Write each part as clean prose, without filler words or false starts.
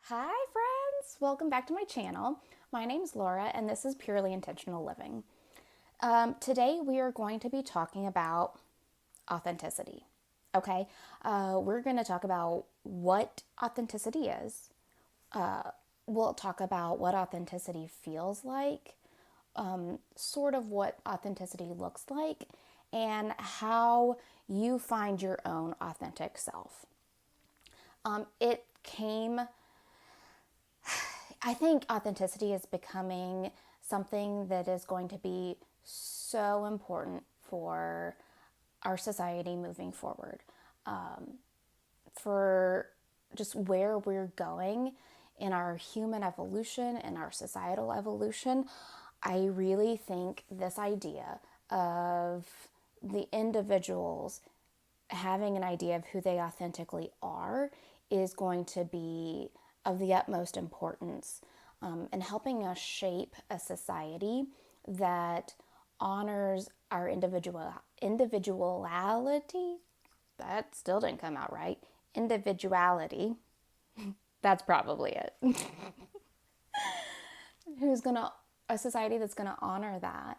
Hi friends! Welcome back to my channel. My name's Laura and this is Purely Intentional Living. Today we are going to be talking about authenticity. Okay, we're going to talk about what authenticity is. We'll talk about what authenticity feels like, sort of what authenticity looks like, and how you find your own authentic self. It came I think authenticity is becoming something that is going to be so important for our society moving forward, for just where we're going in our human evolution and our societal evolution. I really think this idea of the individuals having an idea of who they authentically are is going to be of the utmost importance in helping us shape a society that honors our individuality. That still didn't come out right. Individuality. That's probably it. Who's gonna A society that's gonna honor that,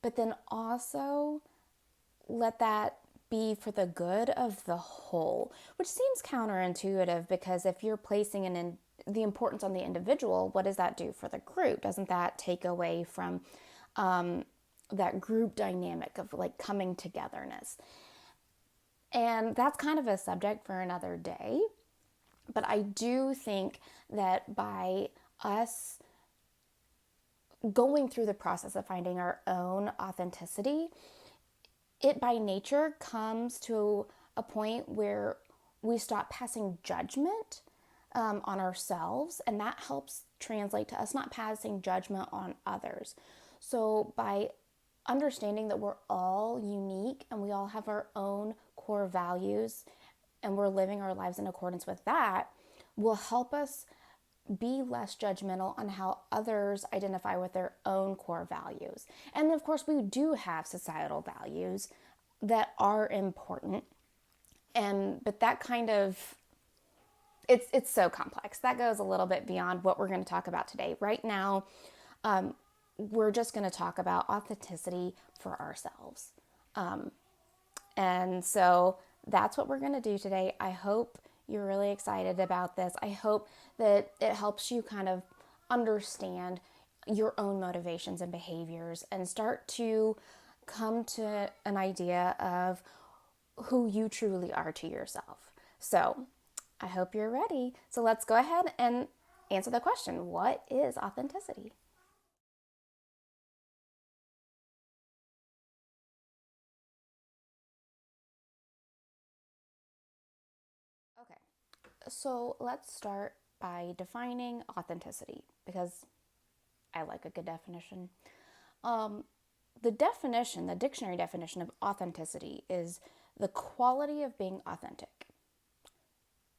but then also let that be for the good of the whole, which seems counterintuitive because if you're placing the importance on the individual, what does that do for the group? Doesn't that take away from that group dynamic of like coming togetherness? And that's kind of a subject for another day. But I do think that by us going through the process of finding our own authenticity, it by nature comes to a point where we stop passing judgment on ourselves, and that helps translate to us not passing judgment on others. So by understanding that we're all unique and we all have our own core values and we're living our lives in accordance with that, will help us be less judgmental on how others identify with their own core values. And of course, we do have societal values that are important. But that kind of it's so complex. That goes a little bit beyond what we're going to talk about today. Right now, we're just going to talk about authenticity for ourselves. And so that's what we're going to do today. I hope you're really excited about this. I hope that it helps you kind of understand your own motivations and behaviors and start to come to an idea of who you truly are to yourself. So I hope you're ready. So let's go ahead and answer the question, what is authenticity? Okay, so let's start by defining authenticity because I like a good definition. Um, the dictionary definition of authenticity is the quality of being authentic.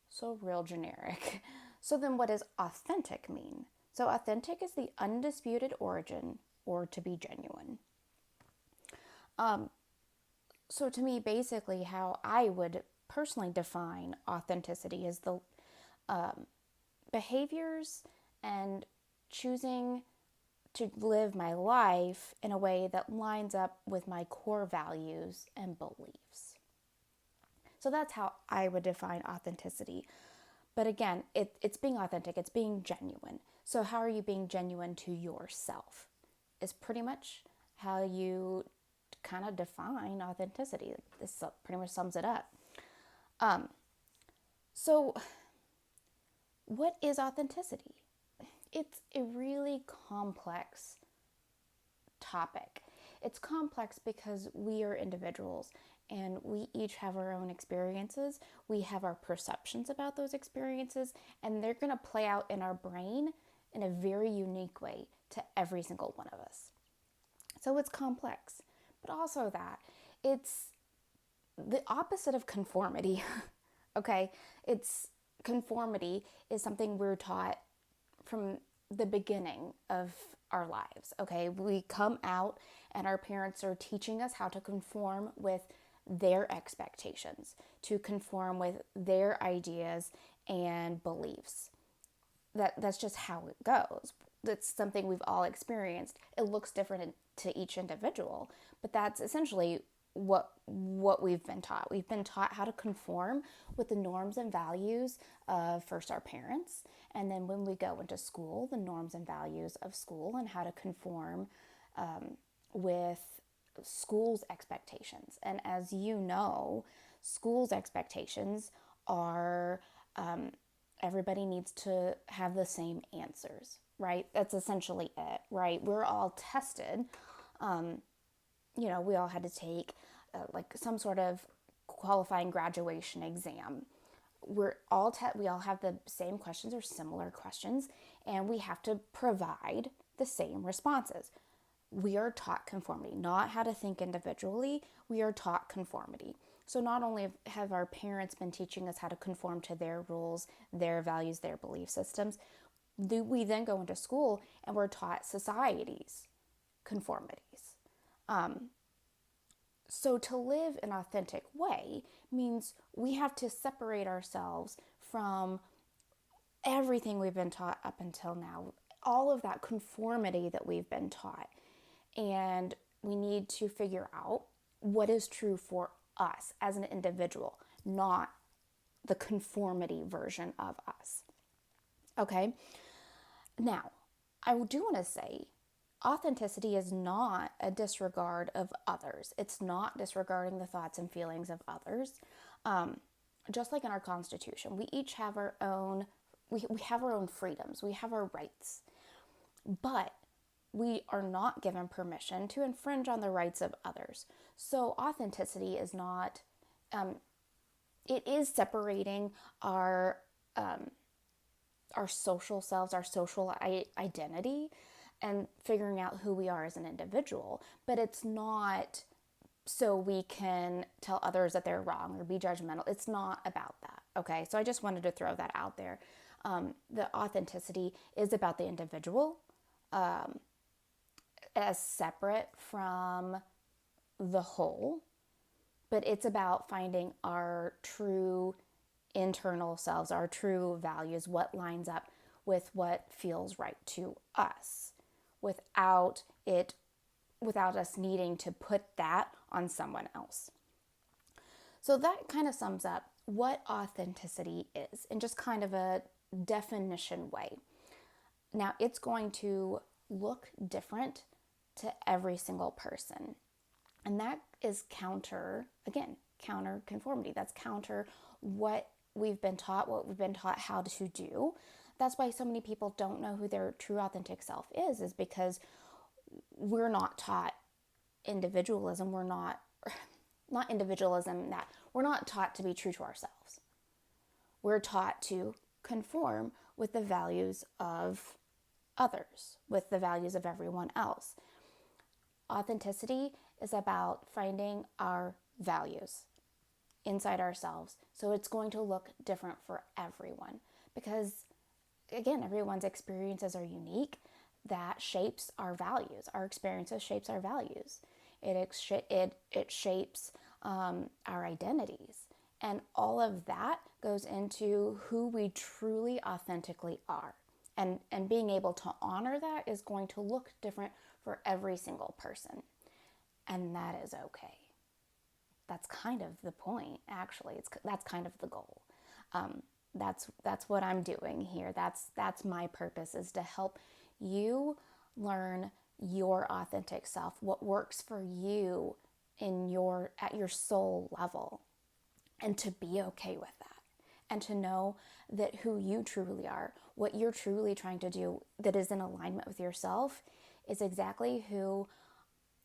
So real generic. So then what does authentic mean? So authentic is the undisputed origin or to be genuine. So to me, basically how I would personally define authenticity is the behaviors and choosing to live my life in a way that lines up with my core values and beliefs. So that's how I would define authenticity. But again, it's being authentic, it's being genuine. So, how are you being genuine to yourself? Is pretty much how you kind of define authenticity. This pretty much sums it up. So, what is authenticity? It's a really complex topic. It's complex because we are individuals and we each have our own experiences. We have our perceptions about those experiences, and they're going to play out in our brain in a very unique way to every single one of us. So it's complex, but also that it's the opposite of conformity. Okay? It's conformity is something we're taught from the beginning of our lives. Okay, we come out and our parents are teaching us how to conform with their expectations, to conform with their ideas and beliefs. That's just how it goes. That's something we've all experienced. It looks different to each individual, but that's essentially what we've been taught. We've been taught how to conform with the norms and values of first our parents, and then when we go into school, the norms and values of school, and how to conform with school's expectations. And as you know, school's expectations are everybody needs to have the same answers, right? That's essentially it, right? We're all tested. We all had to take like some sort of qualifying graduation exam. We all have the same questions or similar questions, and we have to provide the same responses. We are taught conformity, not how to think individually. We are taught conformity. So not only have our parents been teaching us how to conform to their rules, their values, their belief systems, we then go into school and we're taught society's conformities. So to live an authentic way means we have to separate ourselves from everything we've been taught up until now, all of that conformity that we've been taught. And we need to figure out what is true for us as an individual, not the conformity version of us. Okay? Now, I do want to say authenticity is not a disregard of others. It's not disregarding the thoughts and feelings of others. Just like in our Constitution, we each have our own, we have our own freedoms, we have our rights, but we are not given permission to infringe on the rights of others. So authenticity is not, it is separating our social selves, our social identity, and figuring out who we are as an individual. But it's not so we can tell others that they're wrong or be judgmental. It's not about that. Okay, so I just wanted to throw that out there. The authenticity is about the individual, as separate from the whole, but it's about finding our true internal selves, our true values, what lines up with what feels right to us, without us needing to put that on someone else. So that kind of sums up what authenticity is in just kind of a definition way. Now, it's going to look different to every single person. And that is counter conformity. That's counter what we've been taught how to do. That's why so many people don't know who their true authentic self is because we're not taught individualism. We're not individualism, that we're not taught to be true to ourselves. We're taught to conform with the values of others, with the values of everyone else. Authenticity is about finding our values inside ourselves. So it's going to look different for everyone because, again, everyone's experiences are unique. That shapes our values. Our experiences shapes our values. It shapes our identities. And all of that goes into who we truly authentically are. And being able to honor that is going to look different for every single person. And that is okay. That's kind of the point, actually. That's kind of the goal. That's what I'm doing here. That's my purpose, is to help you learn your authentic self, what works for you at your soul level, and to be okay with that. And to know that who you truly are, what you're truly trying to do that is in alignment with yourself, is exactly who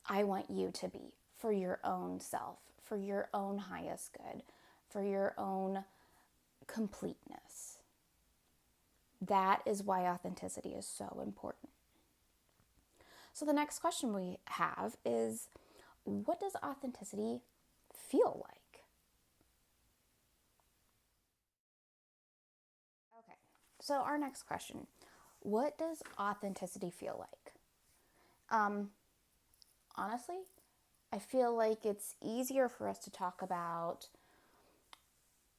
I want you to be for your own self, for your own highest good, for your own completeness. That is why authenticity is so important. So the next question we have is, what does authenticity feel like? Okay, so our next question, what does authenticity feel like? Honestly, I feel like it's easier for us to talk about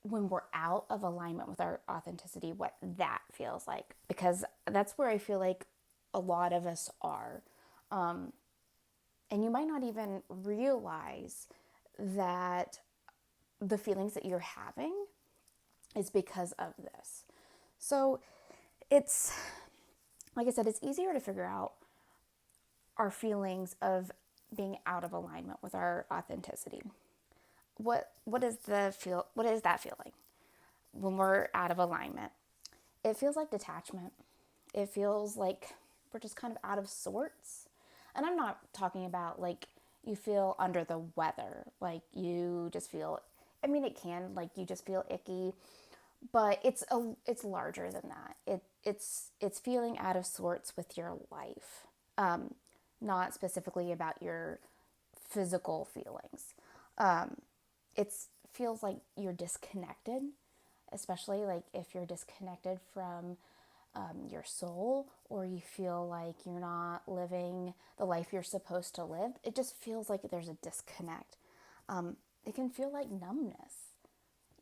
when we're out of alignment with our authenticity, what that feels like, because that's where I feel like a lot of us are. And you might not even realize that the feelings that you're having is because of this. So it's, like I said, it's easier to figure out our feelings of being out of alignment with our authenticity. What is that feeling when we're out of alignment? It feels like detachment. It feels like we're just kind of out of sorts. And I'm not talking about like you feel under the weather, like you just feel, I mean it can, like you just feel icky, but it's larger than that. It's feeling out of sorts with your life. Not specifically about your physical feelings. It feels like you're disconnected, especially like if you're disconnected from your soul, or you feel like you're not living the life you're supposed to live. It just feels like there's a disconnect. It can feel like numbness.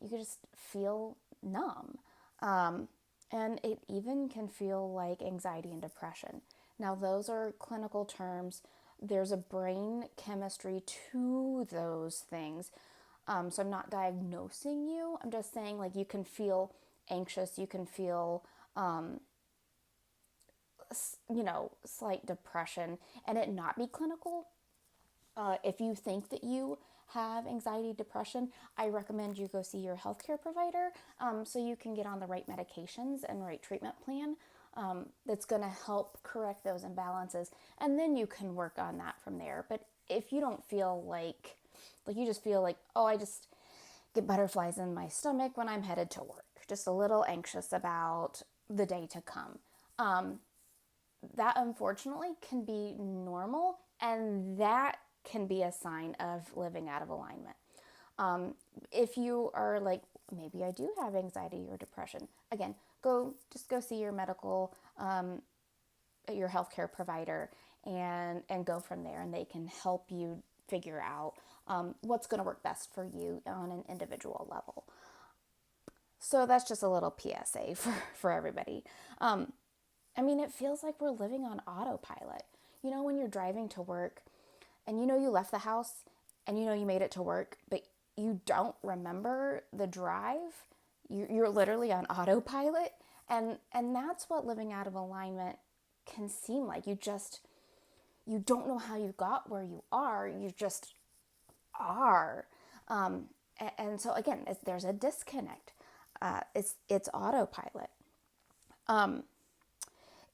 You can just feel numb. And it even can feel like anxiety and depression. Now, those are clinical terms. There's a brain chemistry to those things. So I'm not diagnosing you. I'm just saying, like, you can feel anxious. You can feel, slight depression and it not be clinical. If you think that you have anxiety, depression, I recommend you go see your healthcare provider so you can get on the right medications and right treatment plan that's going to help correct those imbalances. And then you can work on that from there. But if you don't feel like you just feel like, oh, I just get butterflies in my stomach when I'm headed to work, just a little anxious about the day to come. That unfortunately can be normal, and that can be a sign of living out of alignment. If you are like, maybe I do have anxiety or depression, again, go see your your healthcare provider, and go from there, and they can help you figure out what's going to work best for you on an individual level. So that's just a little PSA for everybody. I mean, it feels like we're living on autopilot. You know, when you're driving to work and you know you left the house and you know you made it to work, but you don't remember the drive, you're literally on autopilot. And that's what living out of alignment can seem like. You don't know how you got where you are. You just are. And so again, there's a disconnect. It's autopilot.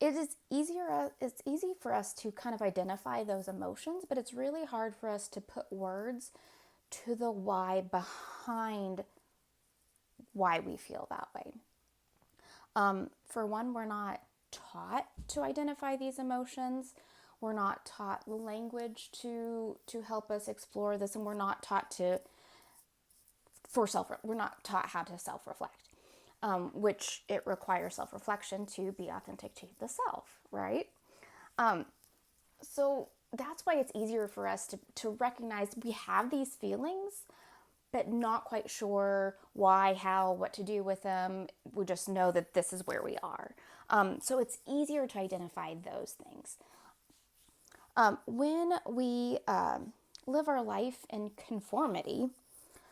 It's easy for us to kind of identify those emotions, but it's really hard for us to put words to the why behind why we feel that way. For one, we're not taught to identify these emotions. We're not taught language to help us explore this, and we're not taught we're not taught how to self-reflect. Which it requires self-reflection to be authentic to the self, right? So that's why it's easier for us to recognize we have these feelings, but not quite sure why, how, what to do with them. We just know that this is where we are. So it's easier to identify those things. When we live our life in conformity,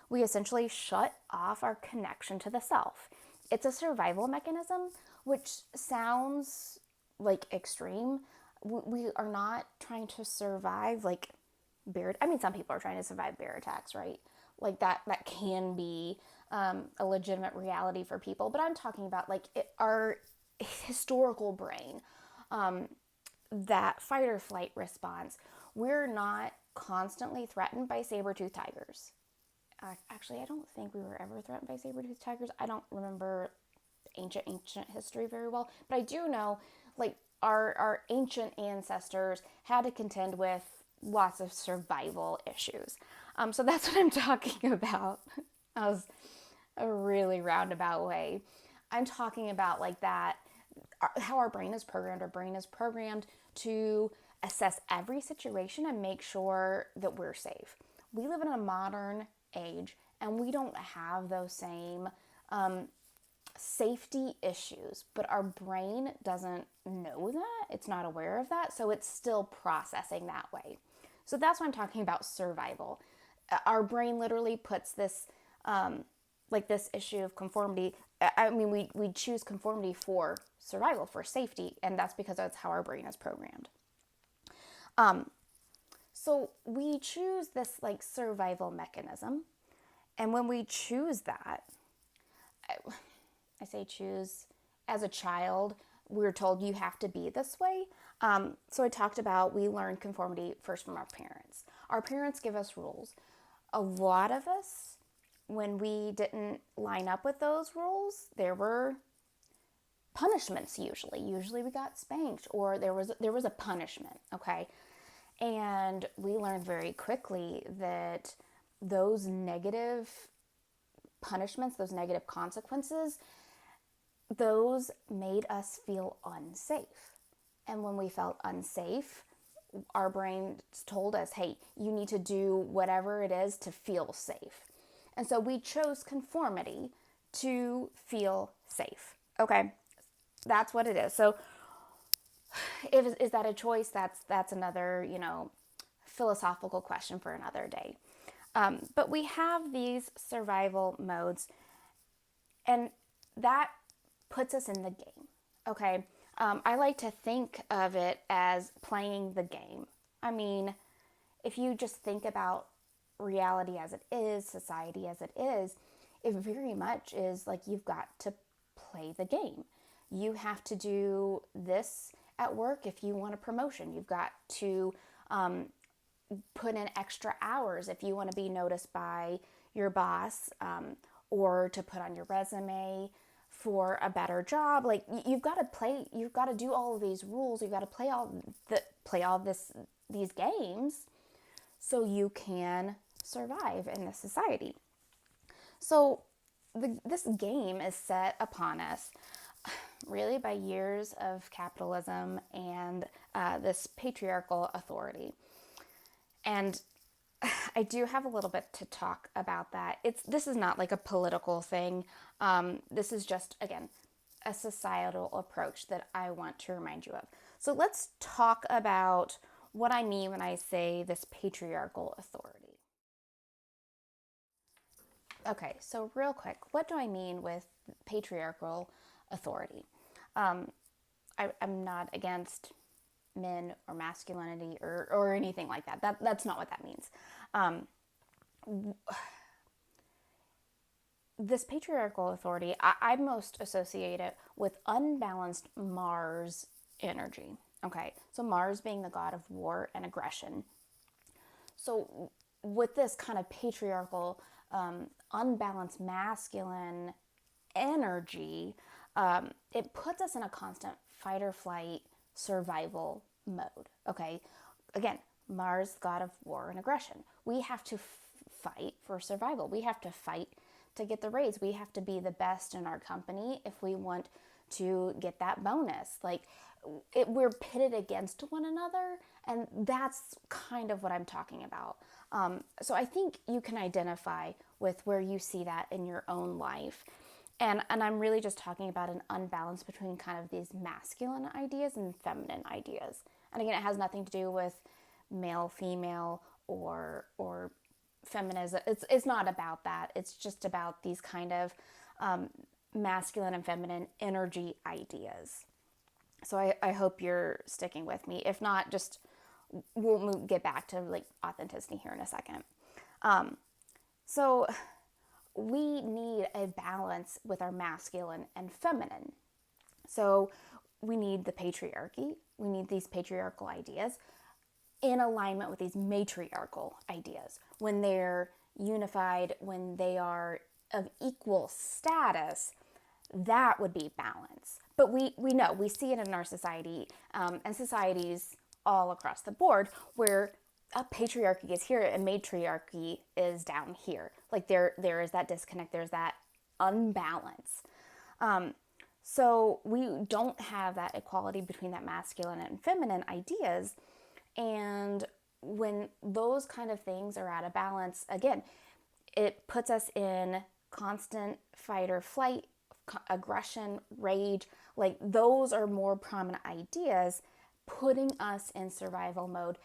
we essentially shut off our connection to the self. It's a survival mechanism, which sounds like extreme. We are not trying to survive like bear. I mean, some people are trying to survive bear attacks, right? Like that can be a legitimate reality for people. But I'm talking about like our historical brain, that fight or flight response. We're not constantly threatened by saber-toothed tigers. Actually, I don't think we were ever threatened by saber-toothed tigers. I don't remember ancient history very well, but I do know like our ancient ancestors had to contend with lots of survival issues. So that's what I'm talking about. That was a really roundabout way. I'm talking about like that, how our brain is programmed. Our brain is programmed to assess every situation and make sure that we're safe. We live in a modern age, and we don't have those same safety issues, but our brain doesn't know that. It's not aware of that, so it's still processing that way. So that's why I'm talking about survival. Our brain literally puts this, like this issue of conformity. I mean, we choose conformity for survival, for safety, and that's because that's how our brain is programmed. So we choose this like survival mechanism, and when we choose that, I say choose, as a child, we were told you have to be this way. So I talked about we learned conformity first from our parents. Our parents give us rules. A lot of us, when we didn't line up with those rules, there were punishments usually. Usually we got spanked, or there was a punishment, okay? And we learned very quickly that those negative punishments, those negative consequences, those made us feel unsafe. And when we felt unsafe, our brain told us, hey, you need to do whatever it is to feel safe. And so we chose conformity to feel safe. Okay, that's what it is. So is that a choice? That's another, philosophical question for another day. But we have these survival modes, and that puts us in the game, okay? I like to think of it as playing the game. I mean, if you just think about reality as it is, society as it is, it very much is like you've got to play the game. You have to do this at work if you want a promotion. You've got to put in extra hours if you want to be noticed by your boss, or to put on your resume for a better job. Like you've got to do all of these rules. You've got to play all these games so you can survive in this society. So this game is set upon us really by years of capitalism and this patriarchal authority. And I do have a little bit to talk about that. This is not like a political thing. This is just, again, a societal approach that I want to remind you of. So let's talk about what I mean when I say this patriarchal authority. Okay, so real quick, what do I mean with patriarchal authority? I'm not against men or masculinity or anything like that. That's not what that means. This patriarchal authority, I most associate it with unbalanced Mars energy. Okay, so Mars being the god of war and aggression. So with this kind of patriarchal, unbalanced masculine energy, it puts us in a constant fight or flight survival mode. Okay, again, Mars, god of war and aggression. We have to fight for survival. We have to fight to get the raise. We have to be the best in our company if we want to get that bonus. Like we're pitted against one another, and that's kind of what I'm talking about. So I think you can identify with where you see that in your own life. And I'm really just talking about an unbalance between kind of these masculine ideas and feminine ideas. And again, it has nothing to do with male, female, or feminism. It's not about that. It's just about these kind of masculine and feminine energy ideas. So I hope you're sticking with me. If not, just we'll get back to like authenticity here in a second. So we need a balance with our masculine and feminine. So we need the patriarchy. We need these patriarchal ideas in alignment with these matriarchal ideas. When they're unified, when they are of equal status, that would be balance. But we know, we see it in our society, and societies all across the board, where a patriarchy is here and matriarchy is down here. Like there is that disconnect, there's that unbalance. So we don't have that equality between that masculine and feminine ideas. And when those kind of things are out of balance, again, it puts us in constant fight or flight, aggression, rage. Like those are more prominent ideas, putting us in survival mode,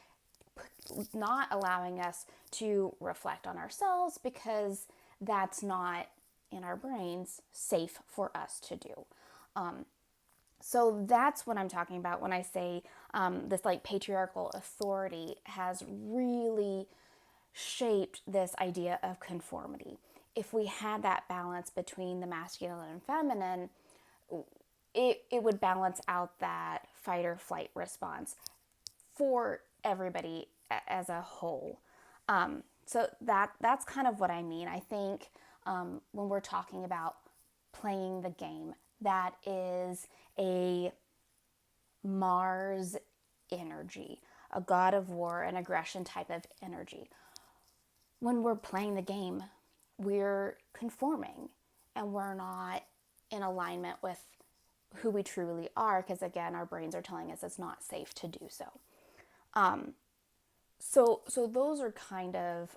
not allowing us to reflect on ourselves because that's not in our brains safe for us to do. So that's what I'm talking about when I say this like patriarchal authority has really shaped this idea of conformity. If we had that balance between the masculine and feminine, it would balance out that fight or flight response for everybody as a whole. So that's kind of what I mean. I think when we're talking about playing the game, that is a Mars energy, a god of war and aggression type of energy. When we're playing the game, we're conforming and we're not in alignment with who we truly are because, again, our brains are telling us it's not safe to do so. So those are kind of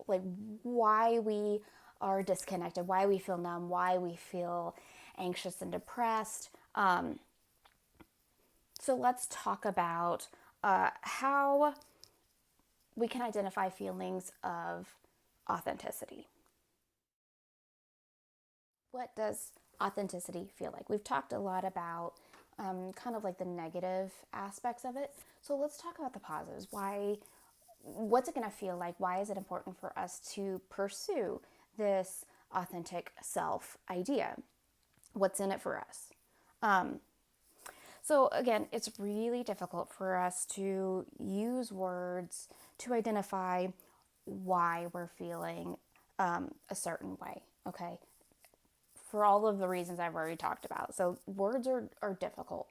like why we are disconnected, why we feel numb, why we feel anxious and depressed. So let's talk about how we can identify feelings of authenticity. What does authenticity feel like? We've talked a lot about kind of like the negative aspects of it. So let's talk about the positives. What's it going to feel like? Why is it important for us to pursue this authentic self idea? What's in it for us? So again, it's really difficult for us to use words to identify why we're feeling a certain way, okay? For all of the reasons I've already talked about. So words are difficult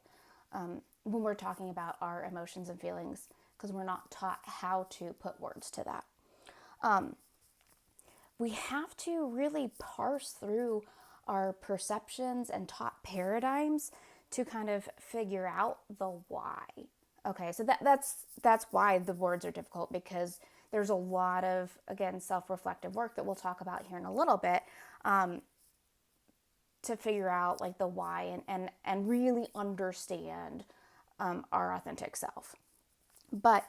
when we're talking about our emotions and feelings because we're not taught how to put words to that. We have to really parse through our perceptions and taught paradigms to kind of figure out the why. Okay, so that's why the words are difficult because there's a lot of, again, self-reflective work that we'll talk about here in a little bit to figure out like the why and really understand our authentic self. But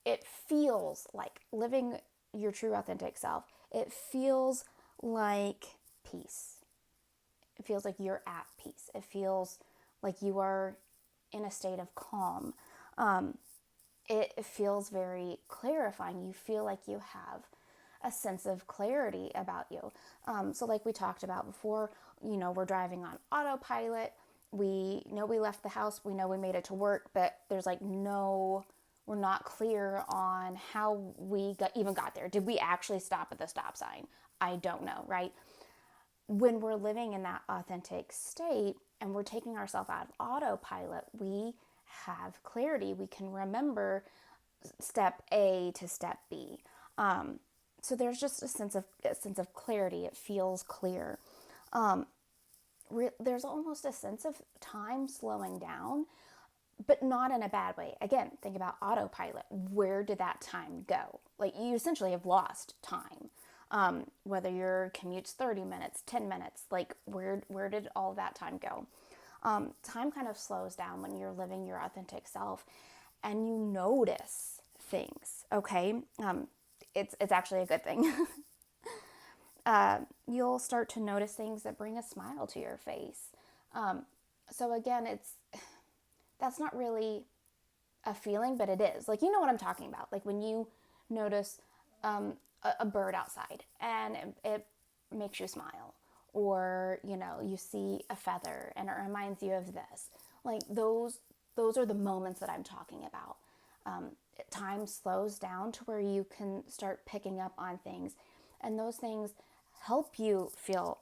it feels like living your true authentic self. It feels like peace. It feels like you're at peace. It feels like you are in a state of calm. It feels very clarifying. You feel like you have a sense of clarity about you. So like we talked about before, we're driving on autopilot. We know we left the house. We know we made it to work, but there's like we're not clear on how we even got there. Did we actually stop at the stop sign? I don't know, right? When we're living in that authentic state and we're taking ourselves out of autopilot, we have clarity. We can remember step A to step B. So there's just a sense of clarity. It feels clear. There's almost a sense of time slowing down, but not in a bad way. Again, think about autopilot. Where did that time go? Like you essentially have lost time. Whether your commute's 30 minutes, 10 minutes, like where did all that time go? Time kind of slows down when you're living your authentic self and you notice things, okay? It's actually a good thing. You'll start to notice things that bring a smile to your face. So again, that's not really a feeling, but it is. Like, you know what I'm talking about. Like when you notice a bird outside and it makes you smile. Or, you see a feather and it reminds you of this. Like those are the moments that I'm talking about. Time slows down to where you can start picking up on things. And those things help you feel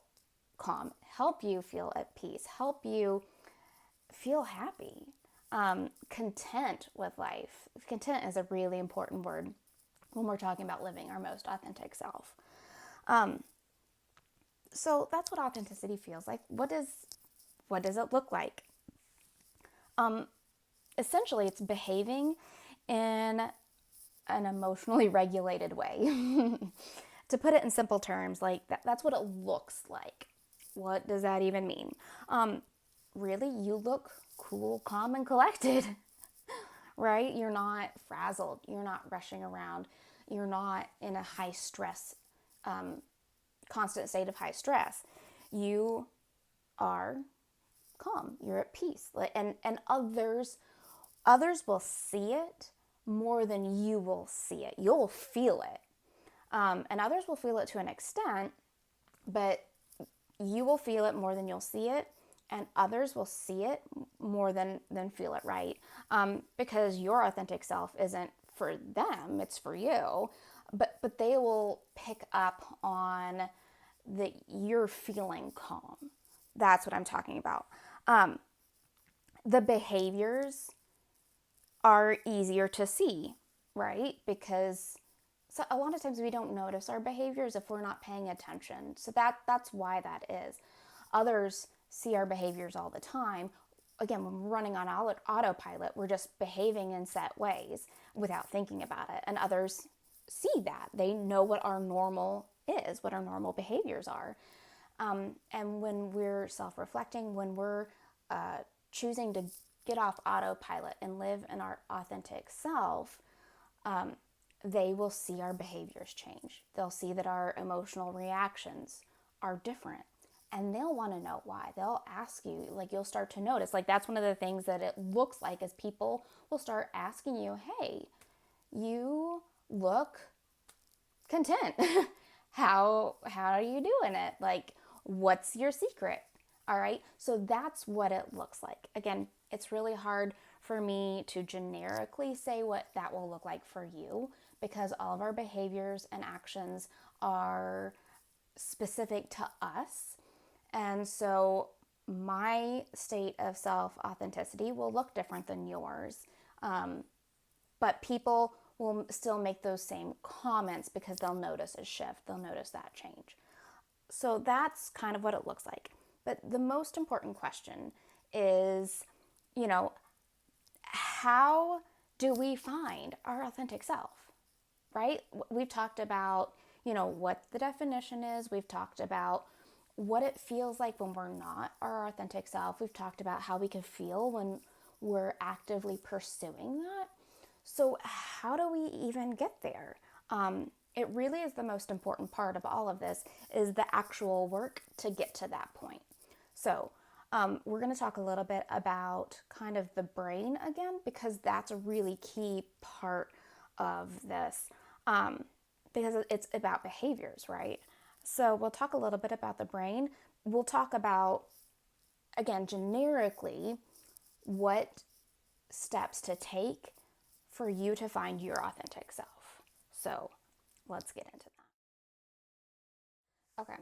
calm, help you feel at peace, help you feel happy, content with life. Content is a really important word when we're talking about living our most authentic self. So that's what authenticity feels like. What does it look like? Essentially, it's behaving in an emotionally regulated way. to put it in simple terms, like that's what it looks like. What does that even mean? Really, you look cool, calm, and collected, right? You're not frazzled. You're not rushing around. You're not in a high stress, constant state of high stress. You are calm. You're at peace. And others will see it more than you will see it. You'll feel it. And others will feel it to an extent, but you will feel it more than you'll see it, and others will see it more than feel it, right? Because your authentic self isn't for them, it's for you, but they will pick up on that you're feeling calm. That's what I'm talking about. The behaviors are easier to see, right? Because so a lot of times we don't notice our behaviors if we're not paying attention. So that's why that is. Others see our behaviors all the time. Again, when we're running on autopilot, we're just behaving in set ways without thinking about it. And others see that. They know what our normal is, what our normal behaviors are. And when we're self-reflecting, when we're choosing to get off autopilot and live in our authentic self, they will see our behaviors change. They'll see that our emotional reactions are different. And they'll want to know why. They'll ask you, like you'll start to notice. Like that's one of the things that it looks like is people will start asking you, hey, you look content. How are you doing it? Like, what's your secret? All right. So that's what it looks like. Again, it's really hard for me to generically say what that will look like for you because all of our behaviors and actions are specific to us. And so my state of self-authenticity will look different than yours. But people will still make those same comments because they'll notice a shift. They'll notice that change. So that's kind of what it looks like. But the most important question is, how do we find our authentic self, right? We've talked about, what the definition is. We've talked about what it feels like when we're not our authentic self. We've talked about how we can feel when we're actively pursuing that. So how do we even get there? It really is the most important part of all of this is the actual work to get to that point. So we're going to talk a little bit about kind of the brain again, because that's a really key part of this, because it's about behaviors, right? So we'll talk a little bit about the brain. We'll talk about, again, generically, what steps to take for you to find your authentic self. So let's get into that. Okay,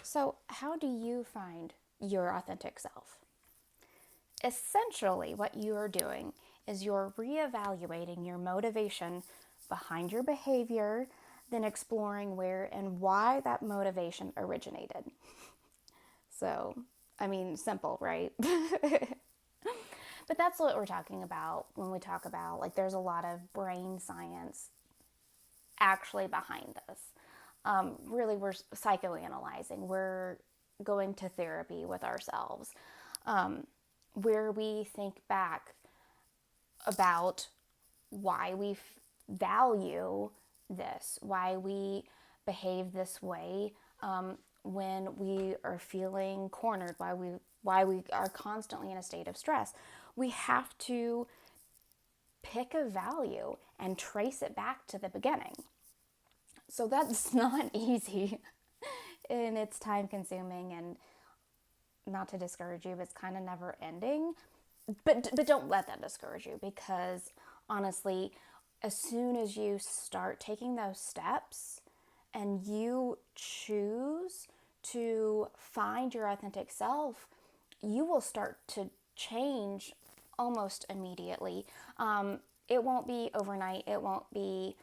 so how do you find your authentic self? Essentially, what you are doing is you're reevaluating your motivation behind your behavior, then exploring where and why that motivation originated. So, simple, right? But that's what we're talking about when we talk about, like, there's a lot of brain science actually behind this. Really, we're psychoanalyzing. We're going to therapy with ourselves, where we think back about why we value this, why we behave this way when we are feeling cornered, why we are constantly in a state of stress. We have to pick a value and trace it back to the beginning. So that's not easy, and it's time consuming, and not to discourage you, but it's kind of never ending. But don't let that discourage you, because honestly, as soon as you start taking those steps and you choose to find your authentic self, you will start to change almost immediately. It won't be overnight. It won't be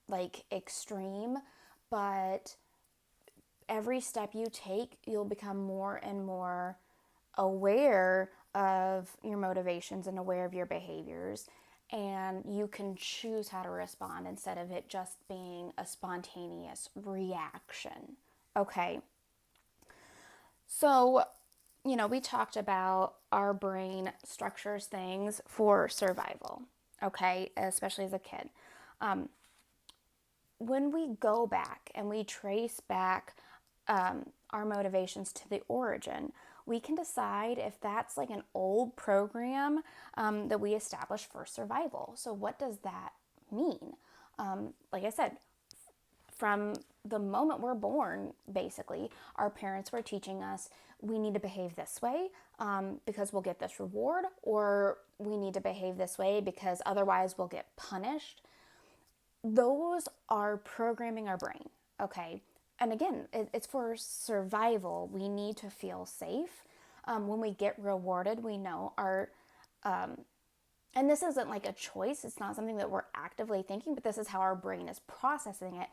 like extreme, but every step you take, you'll become more and more aware of your motivations and aware of your behaviors. and you can choose how to respond instead of it just being a spontaneous reaction. Okay. So, we talked about our brain structures things for survival, okay, especially as a kid. When we go back and we trace back our motivations to the origin, we can decide if that's like an old program that we established for survival. So, what does that mean? Like I said, from the moment we're born, basically, our parents were teaching us we need to behave this way because we'll get this reward, or we need to behave this way because otherwise we'll get punished. Those are programming our brain, okay? And again, it's for survival. We need to feel safe. When we get rewarded, we know and this isn't like a choice, it's not something that we're actively thinking, but this is how our brain is processing it.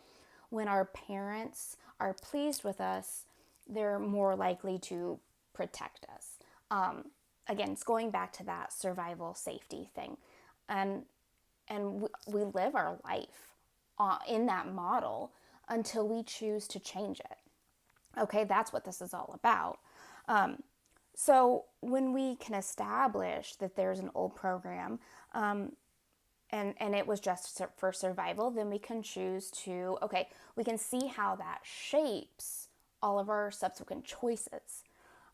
When our parents are pleased with us, they're more likely to protect us. Again, it's going back to that survival safety thing. And we live our life in that model until we choose to change it. Okay, that's what this is all about. So when we can establish that there's an old program and it was just for survival, then we can choose to, okay, we can see how that shapes all of our subsequent choices.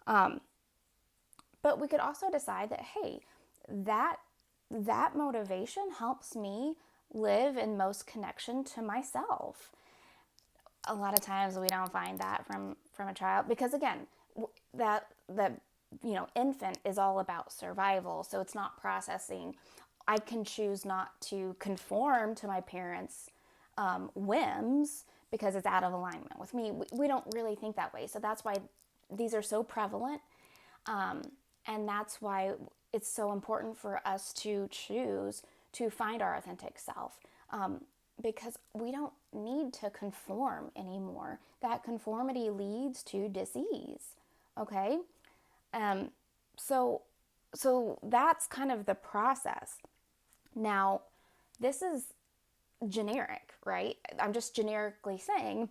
But we could also decide that, hey, that motivation helps me live in most connection to myself. A lot of times we don't find that from a child because, again, that infant is all about survival, so it's not processing. I can choose not to conform to my parents' whims because it's out of alignment with me. We don't really think that way, so that's why these are so prevalent, and that's why it's so important for us to choose to find our authentic self, because we don't need to conform anymore. That conformity leads to disease, okay? So that's kind of the process. Now, this is generic, right? I'm just generically saying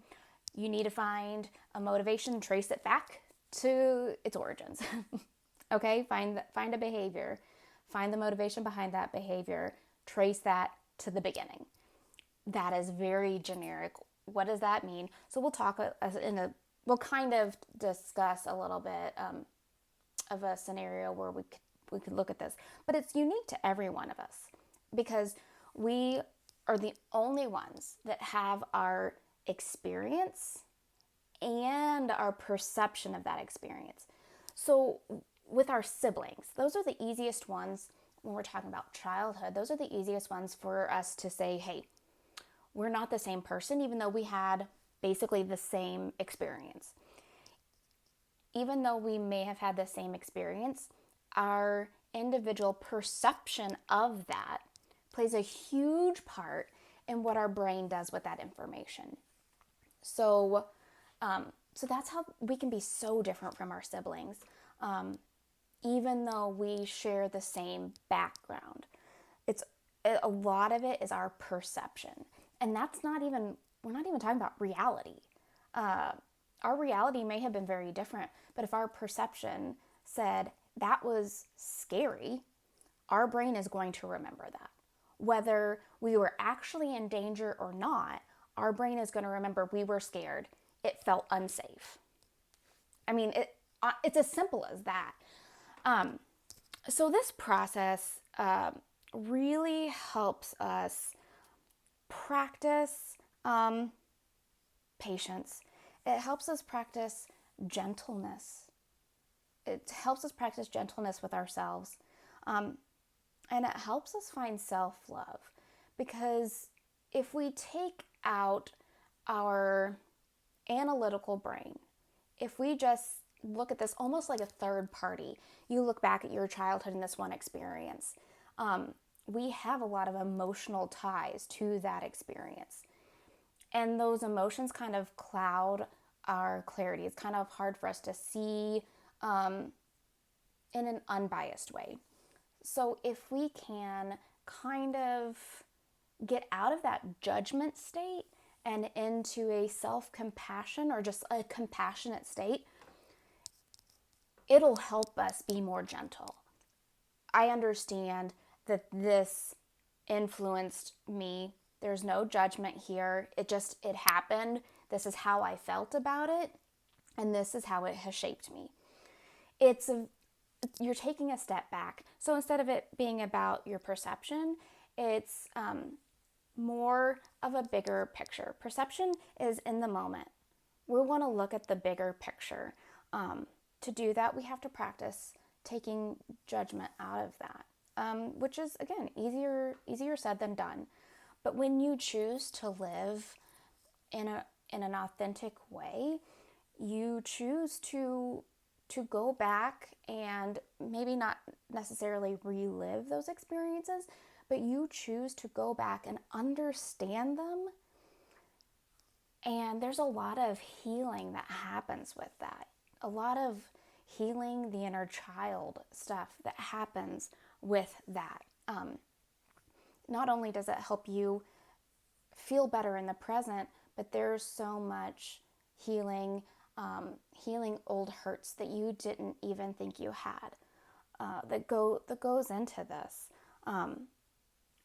you need to find a motivation, trace it back to its origins. Okay, find a behavior, find the motivation behind that behavior, trace that to the beginning. That is very generic. What does that mean? So we'll talk we'll kind of discuss a little bit of a scenario where we could look at this, but it's unique to every one of us because we are the only ones that have our experience and our perception of that experience. So with our siblings, those are the easiest ones when we're talking about childhood. Those are the easiest ones for us to say, hey, we're not the same person, even though we had basically the same experience. Even though we may have had the same experience, our individual perception of that plays a huge part in what our brain does with that information. So that's how we can be so different from our siblings, even though we share the same background. A lot of it is our perception, and we're not even talking about reality. Our reality may have been very different, but if our perception said that was scary, our brain is going to remember that. Whether we were actually in danger or not, our brain is going to remember we were scared. It felt unsafe. I mean, it's as simple as that. So this process really helps us practice patience. It helps us practice gentleness. It helps us practice gentleness with ourselves. And it helps us find self-love. Because if we take out our analytical brain, if we just look at this almost like a third party, you look back at your childhood and this one experience, we have a lot of emotional ties to that experience. And those emotions kind of cloud our clarity. It's kind of hard for us to see in an unbiased way. So if we can kind of get out of that judgment state and into a self-compassion or just a compassionate state, it'll help us be more gentle. I understand that this influenced me. There's no judgment here. It happened. This is how I felt about it, and this is how it has shaped me. You're taking a step back. So instead of it being about your perception, it's more of a bigger picture. Perception is in the moment. We want to look at the bigger picture. To do that, we have to practice taking judgment out of that, which is, again, easier said than done. But when you choose to live in an authentic way, you choose to go back and maybe not necessarily relive those experiences, but you choose to go back and understand them. And there's a lot of healing that happens with that. A lot of healing the inner child stuff that happens with that. Not only does it help you feel better in the present, but there's so much healing old hurts that you didn't even think you had that goes into this.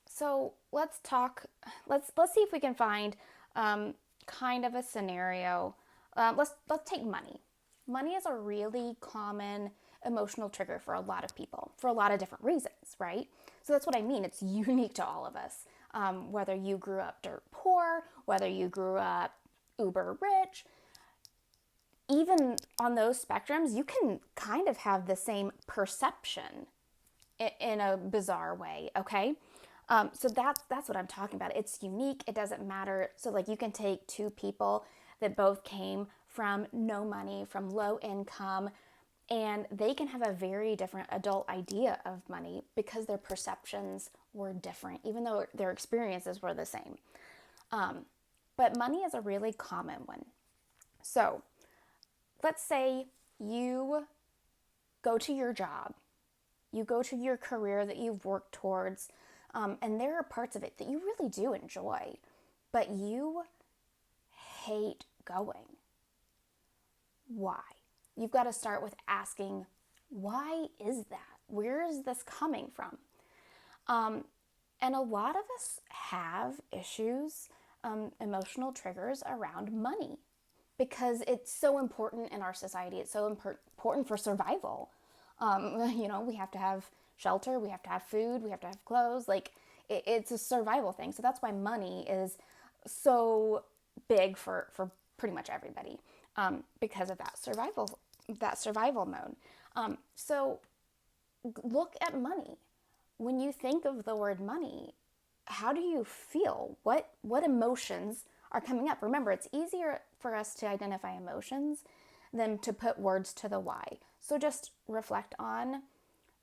So let's see if we can find kind of a scenario. Let's take money. Money is a really common emotional trigger for a lot of people for a lot of different reasons, right? So that's what I mean. It's unique to all of us. Whether you grew up dirt poor, whether you grew up uber rich, even on those spectrums, you can kind of have the same perception in a bizarre way, okay? So that's what I'm talking about. It's unique. It doesn't matter. So like you can take two people that both came from no money, from low income, and they can have a very different adult idea of money because their perceptions were different, even though their experiences were the same. But money is a really common one. So let's say you go to your job, you go to your career that you've worked towards, and there are parts of it that you really do enjoy, but you hate going. Why? You've got to start with asking, why is that? Where is this coming from? And a lot of us have issues, emotional triggers around money because it's so important in our society. It's so important for survival. We have to have shelter, we have to have food, we have to have clothes. Like it's a survival thing. So that's why money is so big for pretty much everybody, because of that survival mode. So look at money. When you think of the word money, how do you feel? What emotions are coming up? Remember, it's easier for us to identify emotions than to put words to the why. So just reflect on,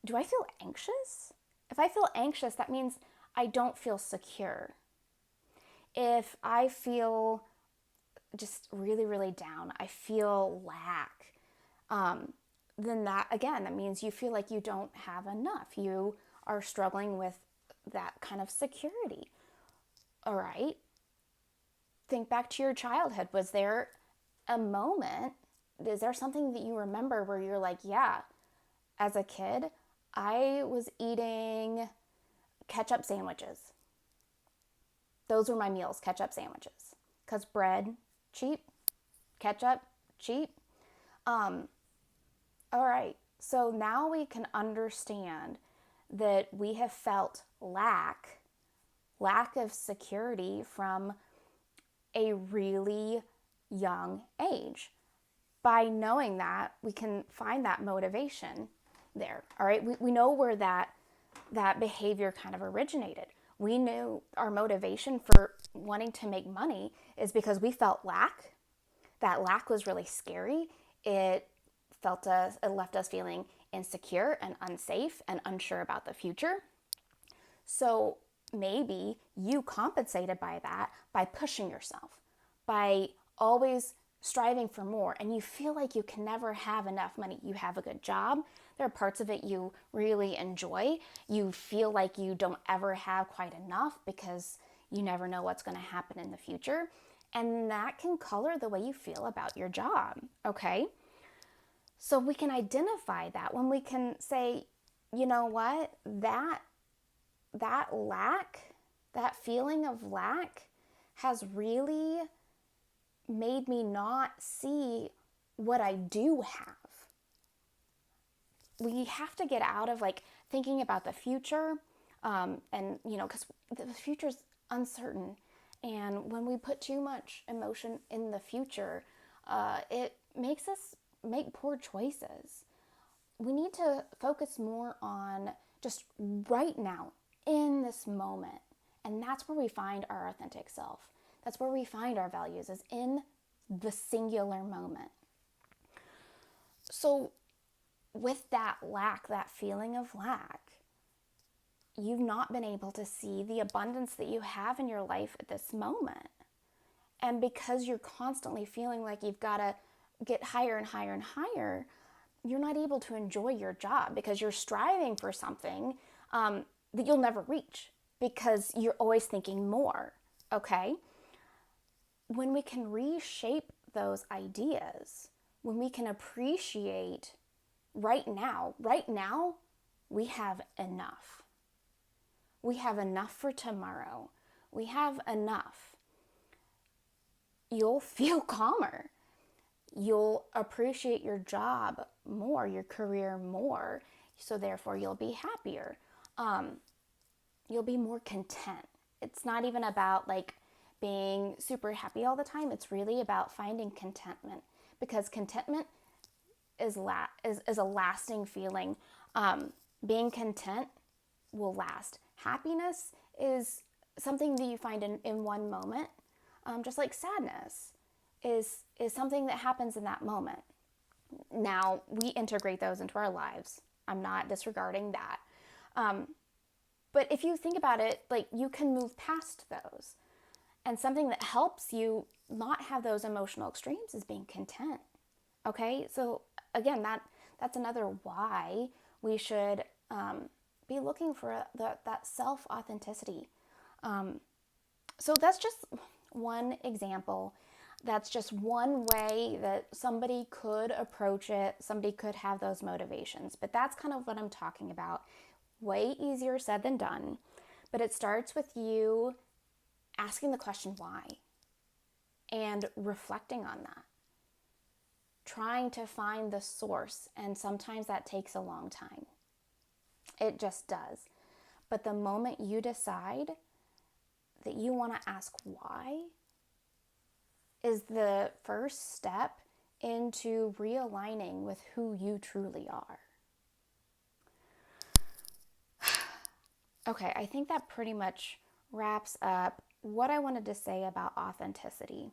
do I feel anxious? If I feel anxious, that means I don't feel secure. If I feel just really, really down, I feel lack, then that means you feel like you don't have enough. You are struggling with that kind of security. All right. Think back to your childhood. Was there a moment, is there something that you remember where you're like, yeah, as a kid, I was eating ketchup sandwiches. Those were my meals, ketchup sandwiches. Because bread, cheap. Ketchup, cheap. All right. So now we can understand that we have felt lack of security from a really young age. By knowing that, we can find that motivation there. All right. We know where that behavior kind of originated. We knew our motivation for wanting to make money is because we felt lack. That lack was really scary. It left us feeling insecure and unsafe and unsure about the future. So maybe you compensated by that by pushing yourself, by always striving for more, and you feel like you can never have enough money. You have a good job, There are parts of it you really enjoy. You feel like you don't ever have quite enough because you never know what's going to happen in the future. And that can color the way you feel about your job, okay? So we can identify that when we can say, you know what, that lack, that feeling of lack has really made me not see what I do have. We have to get out of like thinking about the future, and because the future is uncertain, and when we put too much emotion in the future, it makes us make poor choices. We need to focus more on just right now, in this moment, and that's where we find our authentic self. That's where we find our values, is in the singular moment. So with that lack, that feeling of lack, you've not been able to see the abundance that you have in your life at this moment. And because you're constantly feeling like you've got to get higher and higher and higher, you're not able to enjoy your job because you're striving for something that you'll never reach because you're always thinking more, okay? When we can reshape those ideas, when we can appreciate right now, we have enough. We have enough for tomorrow. We have enough. You'll feel calmer. You'll appreciate your job more, your career more, so therefore you'll be happier. You'll be more content. It's not even about like being super happy all the time. It's really about finding contentment, because contentment is a lasting feeling. Being content will last. Happiness is something that you find in one moment, just like sadness is something that happens in that moment. Now, we integrate those into our lives. I'm not disregarding that. But if you think about it, like, you can move past those. And something that helps you not have those emotional extremes is being content. Okay? So again, that's another why we should be looking for that self-authenticity. So that's just one example. That's just one way that somebody could approach it. Somebody could have those motivations. But that's kind of what I'm talking about. Way easier said than done. But it starts with you asking the question why and reflecting on that. Trying to find the source. And sometimes that takes a long time. It just does. But the moment you decide that you want to ask why is the first step into realigning with who you truly are. Okay, I think that pretty much wraps up what I wanted to say about authenticity.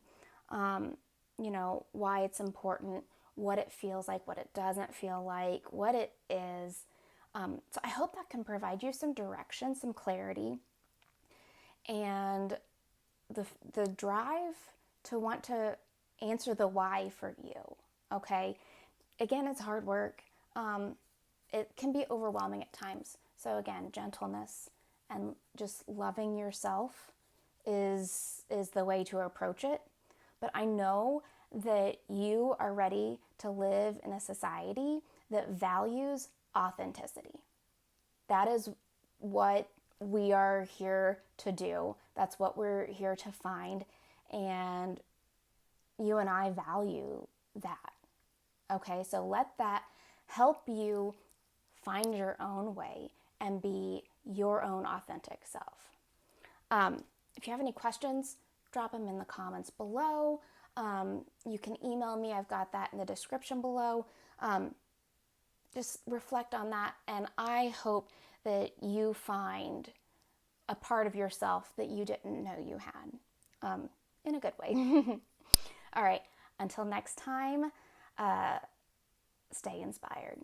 Why it's important, what it feels like, what it doesn't feel like, what it is. So I hope that can provide you some direction, some clarity, and the drive to want to answer the why for you, okay? Again, it's hard work. It can be overwhelming at times. So again, gentleness and just loving yourself is the way to approach it. But I know that you are ready to live in a society that values authenticity. That is what we are here to do. That's what we're here to find. And you and I value that. Okay, so let that help you find your own way and be your own authentic self. If you have any questions, drop them in the comments below. You can email me. I've got that in the description below. Just reflect on that, and I hope that you find a part of yourself that you didn't know you had, in a good way. All right, until next time, stay inspired.